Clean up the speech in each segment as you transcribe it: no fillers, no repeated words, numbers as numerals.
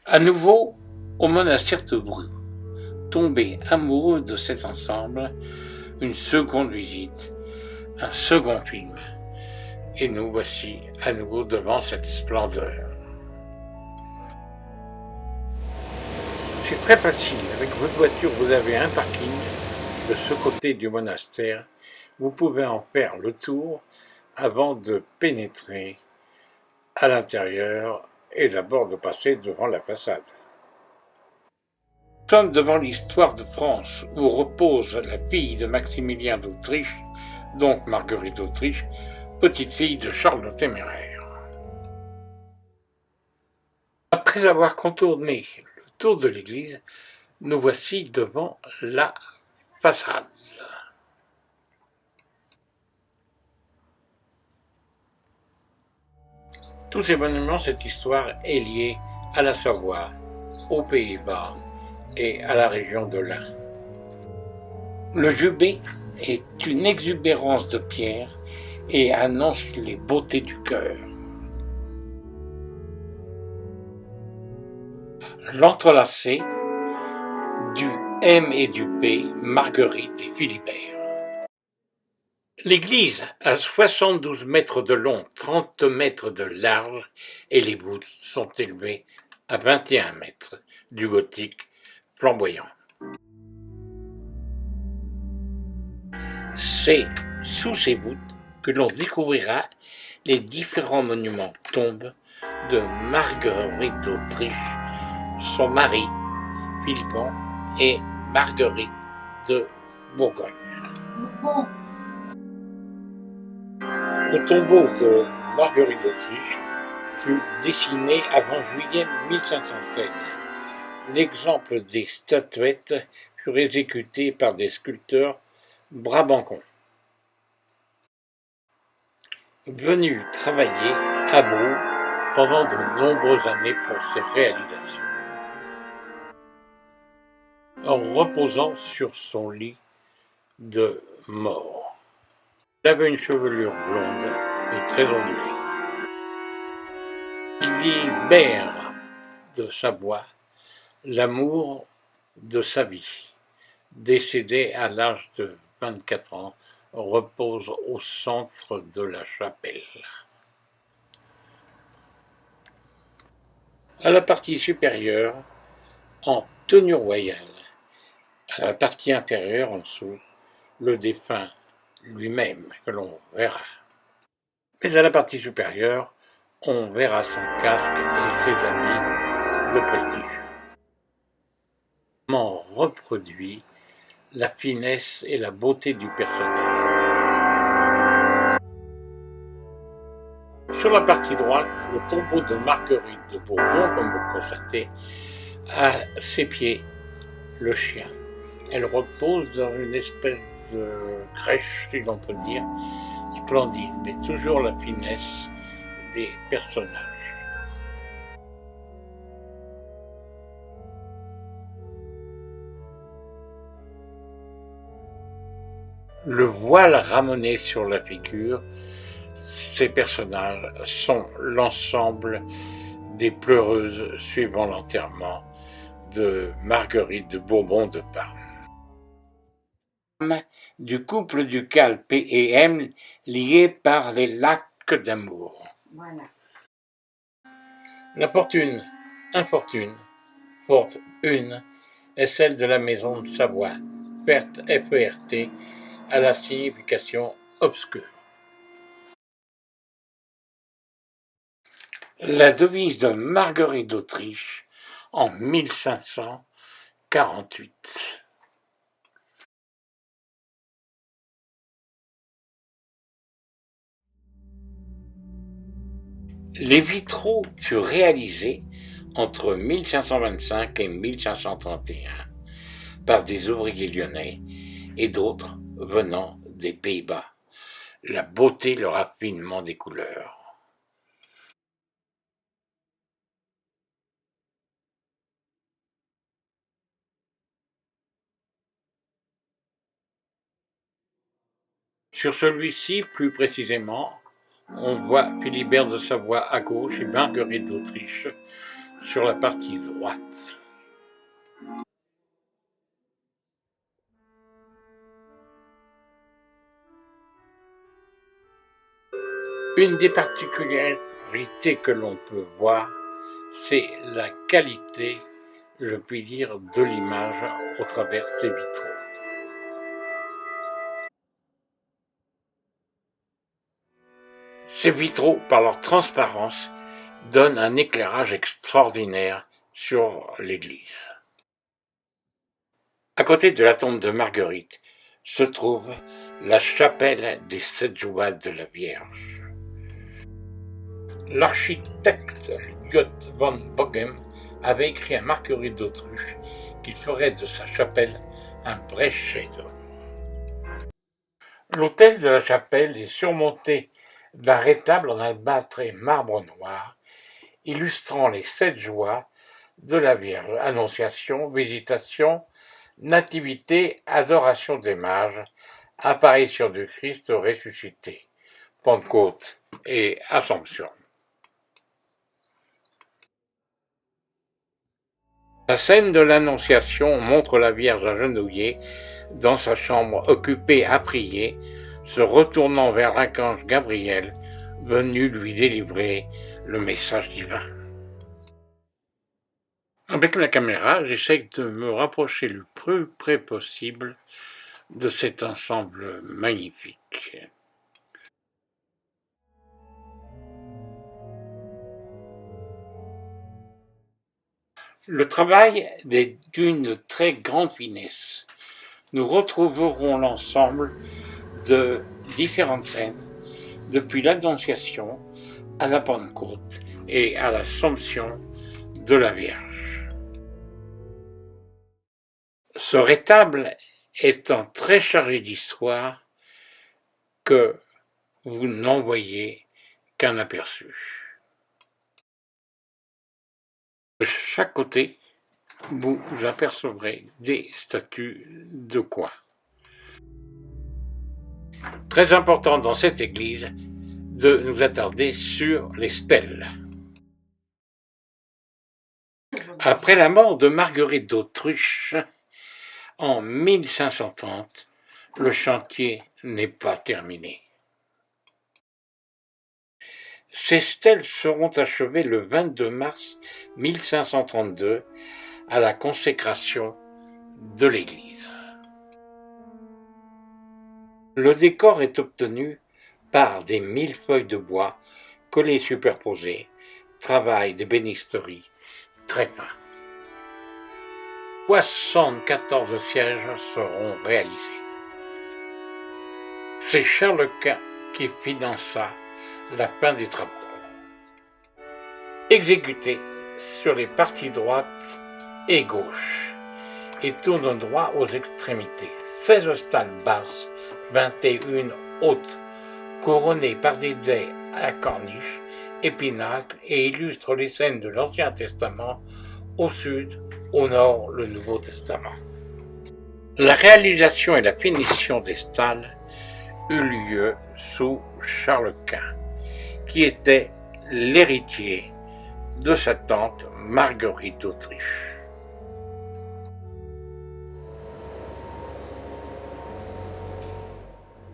À nouveau, au monastère de Bru, tombé amoureux de cet ensemble, une seconde visite, un second film, et nous voici à nouveau devant cette splendeur. C'est très facile, avec votre voiture vous avez un parking de ce côté du monastère, vous pouvez en faire le tour avant de pénétrer à l'intérieur et d'abord de passer devant la façade. Nous sommes devant l'histoire de France où repose la fille de Maximilien d'Autriche, donc Marguerite d'Autriche, petite fille de Charles le Téméraire. Après avoir contourné le tour de l'église, nous voici devant la façade. Tous ces monuments, cette histoire est liée à la Savoie, aux Pays-Bas et à la région de l'Ain. Le jubé est une exubérance de pierre et annonce les beautés du cœur. L'entrelacé du M et du P, Marguerite et Philibert. L'église a 72 mètres de long, 30 mètres de large et les voûtes sont élevées à 21 mètres du gothique flamboyant. C'est sous ces voûtes que l'on découvrira les différents monuments tombes de Marguerite d'Autriche, son mari, Philippon, et Marguerite de Bourgogne. Le tombeau de Marguerite d'Autriche fut dessiné avant juillet 1516. L'exemple des statuettes furent exécutées par des sculpteurs brabancons, venus travailler à Brou pendant de nombreuses années pour ces réalisations. En reposant sur son lit de mort. Il avait une chevelure blonde et très ondulée. Philibert de Savoie, l'amour de sa vie, décédé à l'âge de 24 ans, repose au centre de la chapelle. À la partie supérieure, en tenue royale, à la partie inférieure, en dessous, le défunt lui-même, que l'on verra. Mais à la partie supérieure, on verra son casque et ses habits de prestige. On reproduit la finesse et la beauté du personnage. Sur la partie droite, le tombeau de Marguerite de Bourbon, comme vous le constatez, à ses pieds, le chien. Elle repose dans une espèce de crèche, si l'on peut dire, splendide, mais toujours la finesse des personnages. Le voile ramené sur la figure, ces personnages sont l'ensemble des pleureuses suivant l'enterrement de Marguerite de Bourbon de Parme. Du couple ducal P et M liés par les lacs d'amour. Voilà. La fortune, infortune, forte une, est celle de la maison de Savoie, Ferte F-E-R-T, à la signification obscure. La devise de Marguerite d'Autriche en 1548. Les vitraux furent réalisés entre 1525 et 1531 par des ouvriers lyonnais et d'autres venant des Pays-Bas. La beauté, le raffinement des couleurs. Sur celui-ci, plus précisément, on voit Philibert de Savoie à gauche et Marguerite d'Autriche sur la partie droite. Une des particularités que l'on peut voir, c'est la qualité, je puis dire, de l'image au travers ces vitraux. Ces vitraux, par leur transparence, donnent un éclairage extraordinaire sur l'église. À côté de la tombe de Marguerite se trouve la chapelle des 7 joies de la Vierge. L'architecte Lyot van Bogghem avait écrit à Marguerite d'Autruche qu'il ferait de sa chapelle un vrai chef-d'œuvre. L'autel de la chapelle est surmonté d'un rétable en albâtre et marbre noir, illustrant les 7 joies de la Vierge: Annonciation, Visitation, Nativité, Adoration des Mages, Apparition du Christ ressuscité, Pentecôte et Assomption. La scène de l'Annonciation montre la Vierge agenouillée dans sa chambre, occupée à prier, se retournant vers l'archange Gabriel, venu lui délivrer le message divin. Avec la caméra, j'essaie de me rapprocher le plus près possible de cet ensemble magnifique. Le travail est d'une très grande finesse. Nous retrouverons l'ensemble de différentes scènes, depuis l'Annonciation à la Pentecôte et à l'Assomption de la Vierge. Ce rétable étant très chargé d'histoire que vous n'en voyez qu'un aperçu. De chaque côté, vous apercevrez des statues de coin. Très important dans cette église de nous attarder sur les stèles. Après la mort de Marguerite d'Autruche, en 1530, le chantier n'est pas terminé. Ces stèles seront achevées le 22 mars 1532 à la consécration de l'église. Le décor est obtenu par des millefeuilles de bois collés superposés, travail d'ébénisterie très fin. 74 sièges seront réalisés. C'est Charles Quint qui finança la fin des travaux. Exécuté sur les parties droite et gauche et tourne droit aux extrémités. 16 stalles basses, 21 hautes, couronnées par des dais à corniche et pinacles, et illustrent les scènes de l'Ancien Testament, au sud, au nord, le Nouveau Testament. La réalisation et la finition des stalles eut lieu sous Charles Quint, qui était l'héritier de sa tante Marguerite d'Autriche.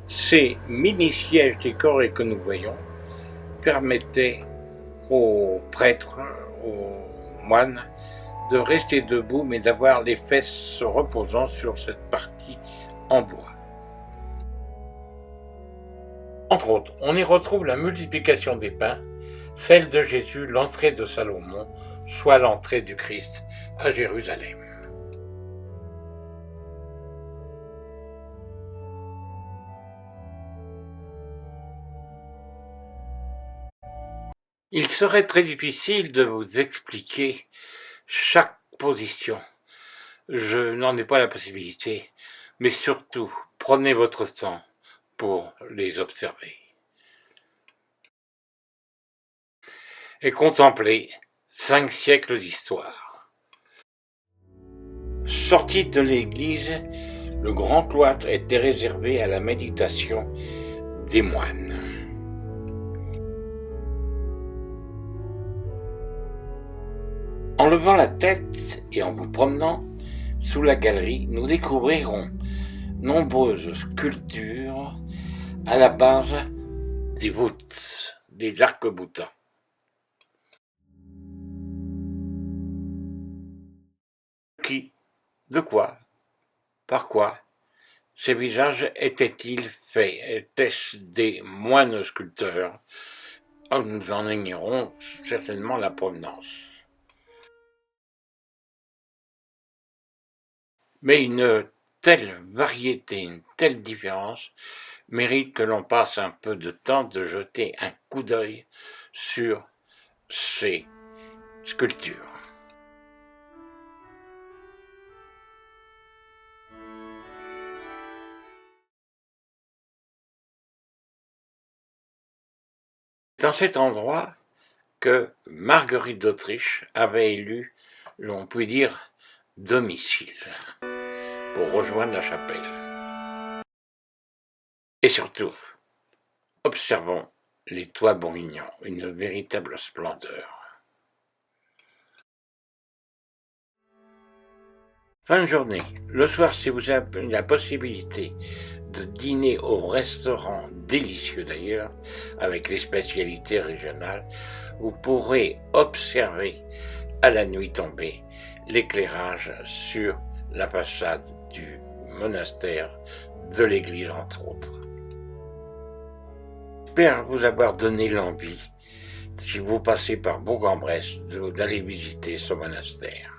Ces mini-sièges décorés que nous voyons permettaient aux prêtres, aux moines, de rester debout, mais d'avoir les fesses se reposant sur cette partie en bois. Entre autres, on y retrouve la multiplication des pains, celle de Jésus, l'entrée de Salomon, soit l'entrée du Christ à Jérusalem. Il serait très difficile de vous expliquer chaque position. Je n'en ai pas la possibilité, mais surtout, prenez votre temps pour les observer. Et contemplez 5 siècles d'histoire. Sorti de l'église, le grand cloître était réservé à la méditation des moines. En levant la tête et en vous promenant sous la galerie, nous découvrirons nombreuses sculptures à la base des voûtes, des arcs-boutants. Qui, de quoi, par quoi, ces visages étaient-ils faits? Étaient-ce des moines sculpteurs? Nous en ignorons certainement la provenance. Mais une telle variété, une telle différence mérite que l'on passe un peu de temps de jeter un coup d'œil sur ces sculptures. Dans cet endroit que Marguerite d'Autriche avait élu, l'on peut dire, domicile, pour rejoindre la chapelle. Et surtout, observons les toits bourguignons, une véritable splendeur. Fin de journée. Le soir, si vous avez la possibilité de dîner au restaurant, délicieux d'ailleurs, avec les spécialités régionales, vous pourrez observer à la nuit tombée l'éclairage sur la façade du monastère, de l'église entre autres. J'espère vous avoir donné l'envie, si vous passez par Bourg-en-Bresse, d'aller visiter ce monastère.